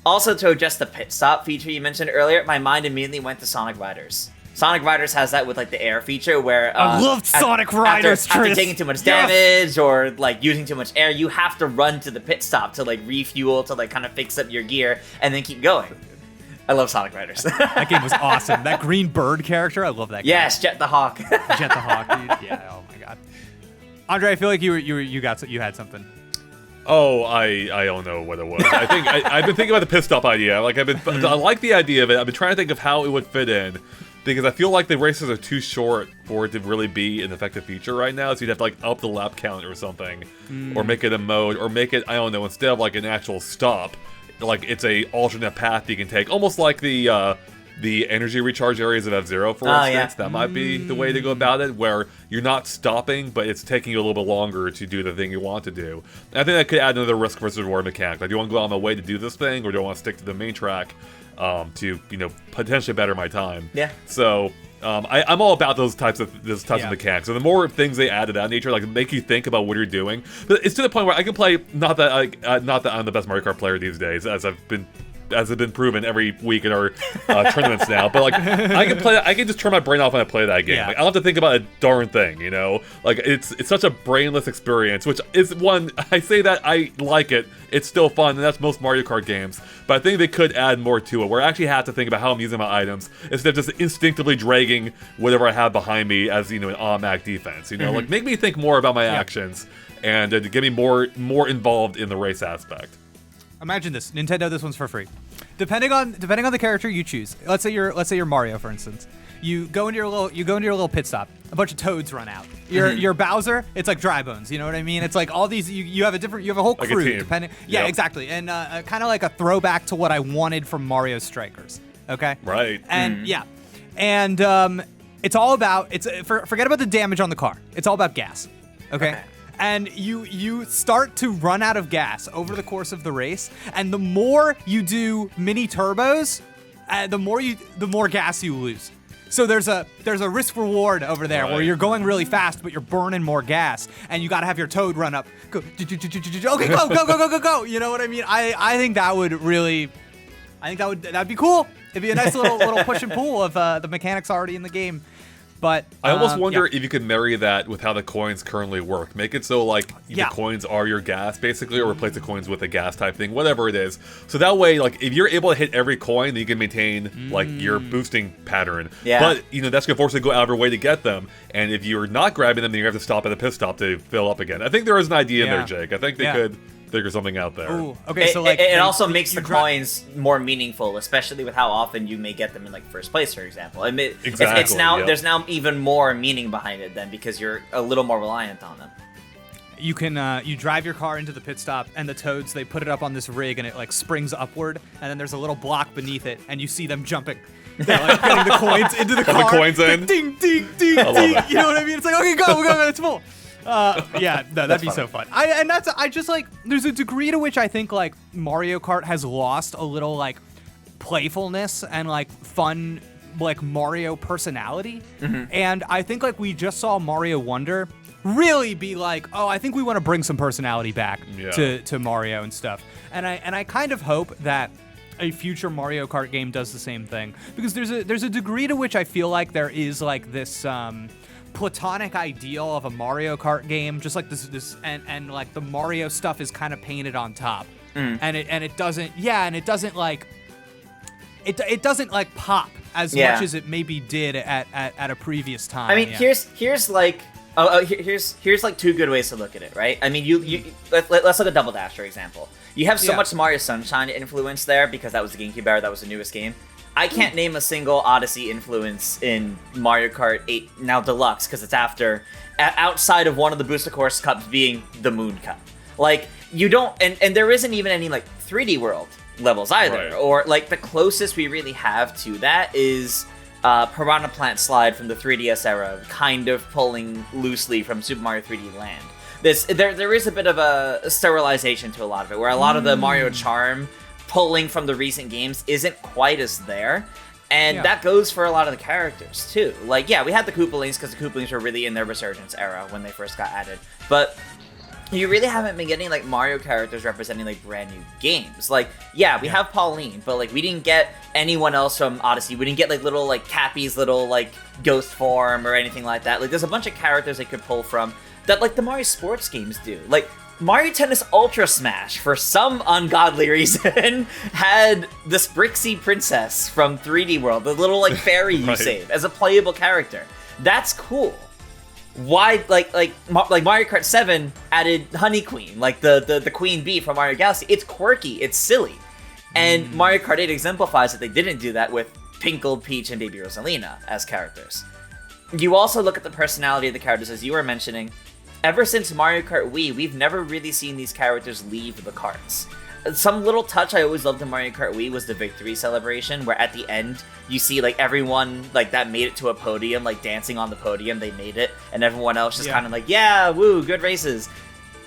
Also, to address the pit stop feature you mentioned earlier, my mind immediately went to Sonic Riders. Sonic Riders has that with like the air feature where I loved Sonic Riders. After taking too much damage or like using too much air, you have to run to the pit stop to like refuel to like kind of fix up your gear and then keep going. I love Sonic Riders. That game was awesome. That green bird character, I love that guy. Yes, Jet the Hawk. Jet the Hawk, dude. Yeah, oh my god. Andre, I feel like you had something. Oh, I don't know what it was. I think I've been thinking about the pit stop idea. Like I like the idea of it. I've been trying to think of how it would fit in, because I feel like the races are too short for it to really be an effective feature right now. So you'd have to like up the lap count or something, or make it a mode, or make it, I don't know, instead of like an actual stop, like it's a alternate path you can take, almost like the energy recharge areas of F-Zero, for instance. That might be the way to go about it, where you're not stopping, but it's taking you a little bit longer to do the thing you want to do. And I think that could add another risk versus reward mechanic. Like, do you want to go out on my way to do this thing, or do I want to stick to the main track to, potentially better my time? Yeah. So I'm all about those types of mechanics. So the more things they add to that nature, like make you think about what you're doing. But it's to the point where I can play. Not that I'm the best Mario Kart player these days, as has been proven every week in our tournaments now. But like, I can just turn my brain off when I play that game. Yeah. Like, I don't have to think about a darn thing, Like, it's such a brainless experience, which is one, I say that I like it. It's still fun, and that's most Mario Kart games. But I think they could add more to it, where I actually have to think about how I'm using my items, instead of just instinctively dragging whatever I have behind me as, an automatic defense. Like, make me think more about my actions, and to get me more involved in the race aspect. Imagine this, Nintendo. This one's for free. Depending on the character you choose. Let's say you're Mario, for instance. You go into your little pit stop. A bunch of toads run out. Your Bowser, it's like dry bones. You know what I mean? It's like all these. You have a whole crew. Like a team. Depending. Yeah, exactly. And kind of like a throwback to what I wanted from Mario Strikers. Okay. Right. And and it's all about forget about the damage on the car. It's all about gas. Okay. And you start to run out of gas over the course of the race, and the more you do mini turbos, the more gas you lose. So there's a risk reward over there where you're going really fast, but you're burning more gas, and you got to have your Toad run up. Go, okay, go. You know what I mean? I think that would really, that'd be cool. It'd be a nice little push and pull of the mechanics already in the game. But I almost wonder if you could marry that with how the coins currently work. Make it so like the coins are your gas, basically, or replace the coins with a gas type thing, whatever it is. So that way, like, if you're able to hit every coin, then you can maintain like your boosting pattern. Yeah. But that's gonna force you to go out of your way to get them. And if you're not grabbing them, then you have to stop at a pit stop to fill up again. I think there is an idea in there, Jake. I think they could figure something out there. Ooh, okay, so like it also makes the coins more meaningful, especially with how often you may get them in like first place, for example. I mean, it's now there's now even more meaning behind it then, because you're a little more reliant on them. You can you drive your car into the pit stop, and the toads, they put it up on this rig, and it like springs upward, and then there's a little block beneath it, and you see them jumping. They're like getting the coins into the car. The coins in. Like, ding, ding, ding, ding. You know what I mean? It's like, okay, go, it's full. That'd be so fun. I just like, there's a degree to which I think like Mario Kart has lost a little like playfulness and like fun, like Mario personality. And I think like we just saw Mario Wonder really be like, oh, I think we want to bring some personality back to Mario and stuff. And I kind of hope that a future Mario Kart game does the same thing, because there's a degree to which I feel like there is like this platonic ideal of a Mario Kart game, just like this and like the Mario stuff is kind of painted on top, and it doesn't like it doesn't like pop as much as it maybe did at a previous time. I mean, here's like two good ways to look at it, right? I mean, let's look at Double Dash, for example. You have so much Mario Sunshine influence there because that was the GameCube era, that was the newest game. I can't name a single Odyssey influence in Mario Kart 8 now Deluxe, because it's outside of one of the Booster Course Cups being the Moon Cup. Like, you don't, and there isn't even any like 3D World levels either, or like the closest we really have to that is Piranha Plant Slide from the 3DS era, kind of pulling loosely from Super Mario 3D Land. There is a bit of a sterilization to a lot of it, where a lot of the Mario charm pulling from the recent games isn't quite as there, and that goes for a lot of the characters too. Like, we had the Koopalings because the Koopalings were really in their resurgence era when they first got added, but you really haven't been getting like Mario characters representing like brand new games. Like, we have Pauline, but like we didn't get anyone else from Odyssey. We didn't get like little like Cappy's little like ghost form or anything like that. Like, there's a bunch of characters they could pull from that like the Mario sports games do. Like, Mario Tennis Ultra Smash, for some ungodly reason, had this Brixie Princess from 3D World, the little like fairy you save, as a playable character. That's cool. why like Mario Kart 7 added Honey Queen, like the Queen Bee from Mario Galaxy. It's quirky, it's silly. And Mario Kart 8 exemplifies that they didn't do that with Pinkle, Peach, and Baby Rosalina as characters. You also look at the personality of the characters, as you were mentioning. Ever since Mario Kart Wii, we've never really seen these characters leave the carts. Some little touch I always loved in Mario Kart Wii was the victory celebration, where at the end, you see, like, everyone, like, that made it to a podium, like, dancing on the podium, they made it, and everyone else just kind of like, yeah, woo, good races.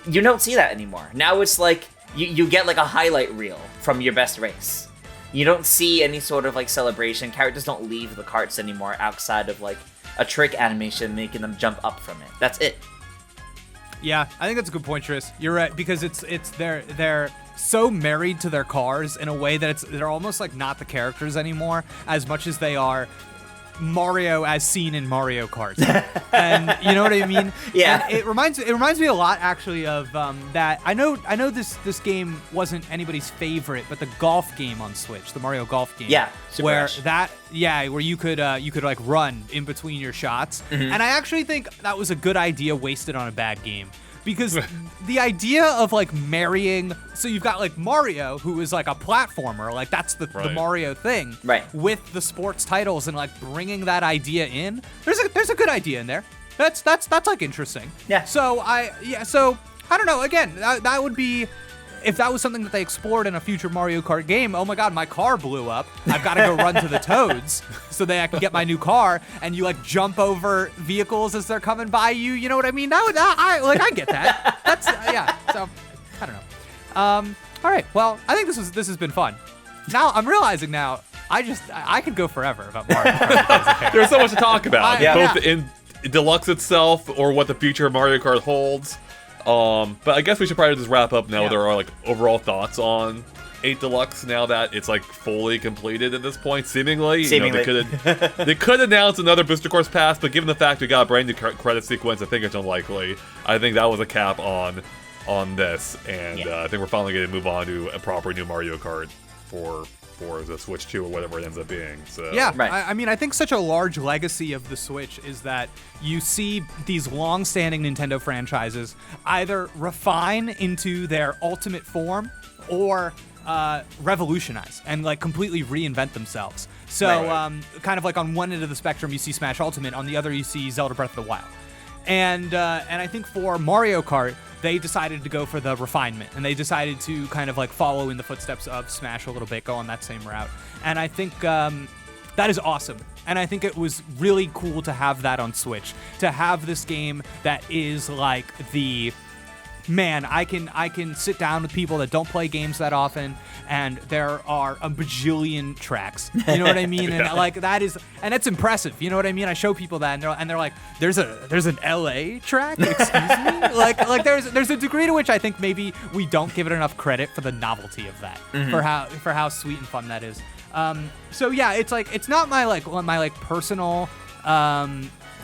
You don't see that anymore. Now it's like, you get, like, a highlight reel from your best race. You don't see any sort of, like, celebration. Characters don't leave the carts anymore outside of, like, a trick animation making them jump up from it. That's it. Yeah, I think that's a good point, Tris. You're right, because they're so married to their cars in a way that they're almost like not the characters anymore as much as they are Mario as seen in Mario Kart. And you know what I mean? Yeah. And it reminds me a lot actually of that. I know this game wasn't anybody's favorite, but the golf game on Switch, the Mario Golf game. Yeah. Where you could like run in between your shots. And I actually think that was a good idea wasted on a bad game. Because the idea of like marrying, so you've got like Mario, who is like a platformer, like that's the Mario thing, right? With the sports titles and like bringing that idea in, there's a good idea in there. That's like interesting. Yeah. So I don't know. Again, that would be. If that was something that they explored in a future Mario Kart game, oh my god, my car blew up. I've got to go run to the Toads so that I can get my new car. And you like jump over vehicles as they're coming by you. You know what I mean? I get that. That's yeah. So I don't know. All right. Well, I think this has been fun. Now I'm realizing I could go forever about Mario Kart. There's so much to talk about, both yeah. in Deluxe itself or what the future of Mario Kart holds. But I guess we should probably just wrap up now with our like overall thoughts on 8 Deluxe now that it's like fully completed at this point, seemingly. You know, they could announce another Booster Course Pass, but given the fact we got a brand new credit sequence, I think it's unlikely. I think that was a cap on this, and I think we're finally going to move on to a proper new Mario Kart for the Switch 2 or whatever it ends up being. So yeah, right. I mean, I think such a large legacy of the Switch is that you see these long-standing Nintendo franchises either refine into their ultimate form or revolutionize and like completely reinvent themselves. So kind of like on one end of the spectrum you see Smash Ultimate, on the other you see Zelda Breath of the Wild. And I think for Mario Kart, they decided to go for the refinement, and they decided to kind of like follow in the footsteps of Smash a little bit, go on that same route. And I think that is awesome. And I think it was really cool to have that on Switch, to have this game that is like the man, I can sit down with people that don't play games that often, and there are a bajillion tracks. You know what I mean? And like that is, and it's impressive. You know what I mean? I show people that, and they're like, "There's an LA track? Excuse me?" like there's a degree to which I think maybe we don't give it enough credit for the novelty of that, for how sweet and fun that is. So yeah, it's like it's not my personal.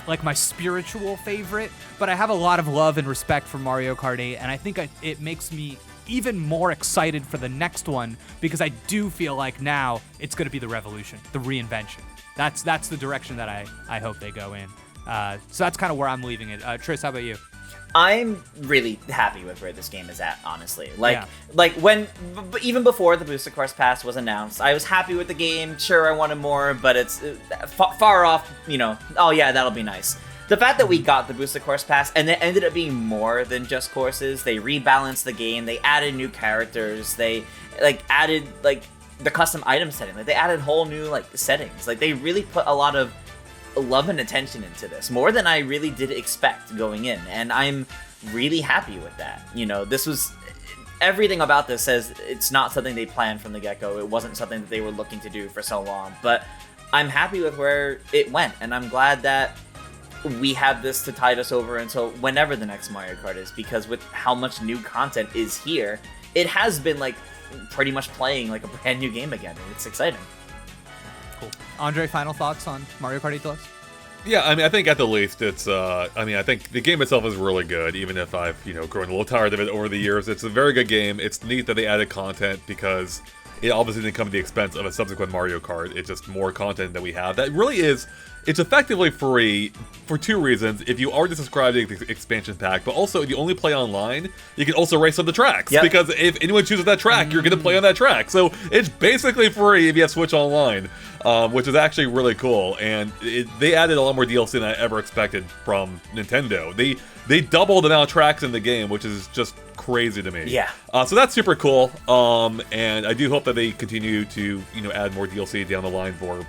Like my spiritual favorite, but I have a lot of love and respect for Mario Kart 8, and I think it makes me even more excited for the next one, because I do feel like now it's going to be the revolution, the reinvention. That's the direction that I hope they go in. So that's kind of where I'm leaving it. Tris, how about you? I'm really happy with where this game is at, honestly. Like when, even before the Booster Course Pass was announced, I was happy with the game. Sure, I wanted more, but it's far off, you know, oh yeah, that'll be nice. The fact that we got the Booster Course Pass, and it ended up being more than just courses, they rebalanced the game, they added new characters, they, like, added, like, the custom item setting, like, they added whole new, like, settings. Like, they really put a lot of love and attention into this, more than I really did expect going in, and I'm really happy with that. You know, this was, everything about this says it's not something they planned from the get-go, it wasn't something that they were looking to do for so long, but I'm happy with where it went, and I'm glad that we have this to tide us over until whenever the next Mario Kart is, because with how much new content is here, it has been like pretty much playing like a brand new game again, and it's exciting. Cool. Andre, final thoughts on Mario Kart 8 Deluxe? Yeah, I mean, I think at the least it's, I think the game itself is really good, even if I've, grown a little tired of it over the years. It's a very good game. It's neat that they added content because it obviously didn't come at the expense of a subsequent Mario Kart. It's just more content that we have. That really is, it's effectively free for two reasons. If you already subscribe to the expansion pack, but also if you only play online, you can also race on the tracks. Yep. Because if anyone chooses that track, you're going to play on that track. So it's basically free if you have Switch Online, which is actually really cool. And they added a lot more DLC than I ever expected from Nintendo. They doubled the amount of tracks in the game, which is just crazy to me. Yeah. So that's super cool. And I do hope that they continue to, add more DLC down the line for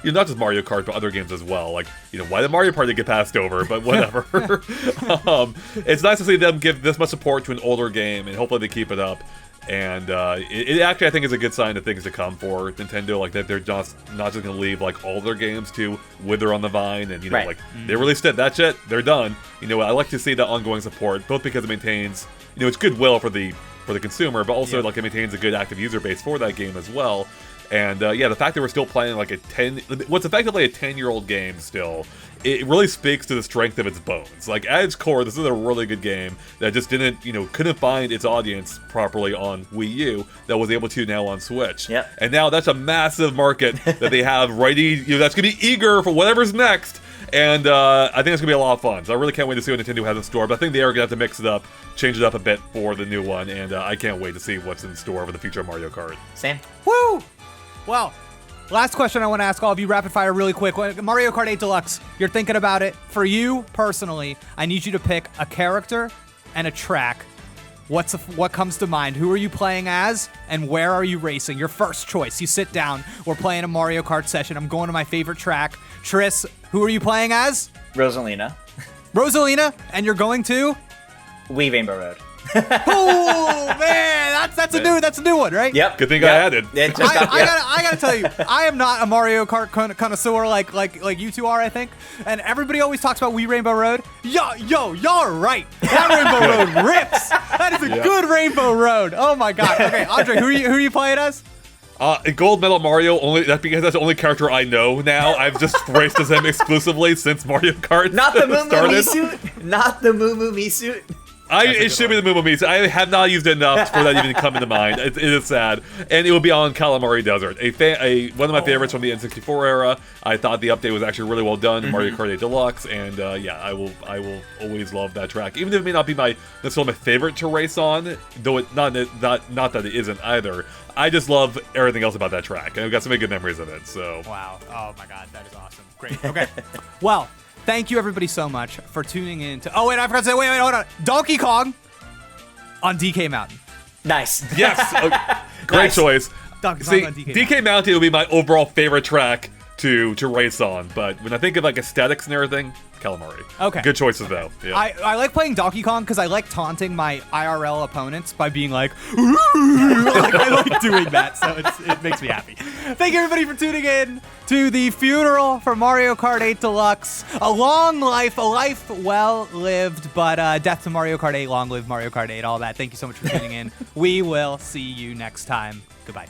not just Mario Kart, but other games as well. Like, why did Mario Party get passed over? But whatever. It's nice to see them give this much support to an older game, and hopefully they keep it up. And it actually, I think, is a good sign of things to come for Nintendo. Like that they're just not just gonna leave like all their games to wither on the vine, and Right. They released it, that's it, they're done. I like to see that ongoing support, both because it maintains, it's goodwill for the consumer, but also it maintains a good active user base for that game as well. And the fact that we're still playing like what's effectively a 10-year-old game still, it really speaks to the strength of its bones. Like at its core, this is a really good game that just couldn't find its audience properly on Wii U that was able to now on Switch. Yep. And now that's a massive market that they have ready, that's gonna be eager for whatever's next. And I think it's gonna be a lot of fun. So I really can't wait to see what Nintendo has in store. But I think they are gonna have to mix it up, change it up a bit for the new one. And I can't wait to see what's in store for the future of Mario Kart. Same. Woo! Well, last question I want to ask all of you, rapid fire really quick. Mario Kart 8 Deluxe, you're thinking about it. For you personally, I need you to pick a character and a track. What comes to mind? Who are you playing as, and where are you racing? Your first choice. You sit down. We're playing a Mario Kart session. I'm going to my favorite track. Triss, who are you playing as? Rosalina. Rosalina, and you're going to? Wii Rainbow Road. Oh man, that's a new one, right? Yep. Good thing I added. It just got, I gotta tell you, I am not a Mario Kart connoisseur like you two are, I think. And everybody always talks about Wii Rainbow Road. Y'all are right. That Rainbow Road rips. That is a good Rainbow Road. Oh my god. Okay, Andre, who are you playing as? Gold Medal Mario, because that's the only character I know now. I've just raced as him exclusively since Mario Kart not the Moo started. Moo suit. Not the Moo Moo Me suit. It should be the Moo Moo Me. I have not used it enough for that even to come into mind. It is sad. And it will be on Calamari Desert. One of my favorites from the N64 era. I thought the update was actually really well done. Mario Kart 8 Deluxe. And I will always love that track. Even if it may not be necessarily my favorite to race on, though it not that it isn't either. I just love everything else about that track. And I've got so many good memories of it. So wow. Oh my god, that is awesome. Great. Okay. Well, thank you everybody so much for tuning in to. Oh wait, I forgot to say. Wait, hold on. Donkey Kong on DK Mountain. Nice. yes, great choice. Donkey See, Kong on DK Mountain will be my overall favorite track to race on. But when I think of like aesthetics and everything, Calamari. Okay. Good choices though. Yeah. I like playing Donkey Kong because I like taunting my IRL opponents by being like, I like doing that, so it makes me happy. Thank you everybody for tuning in to the funeral for Mario Kart 8 Deluxe. A long life, a life well lived, but death to Mario Kart 8, long live Mario Kart 8, all that. Thank you so much for tuning in. We will see you next time. Goodbye.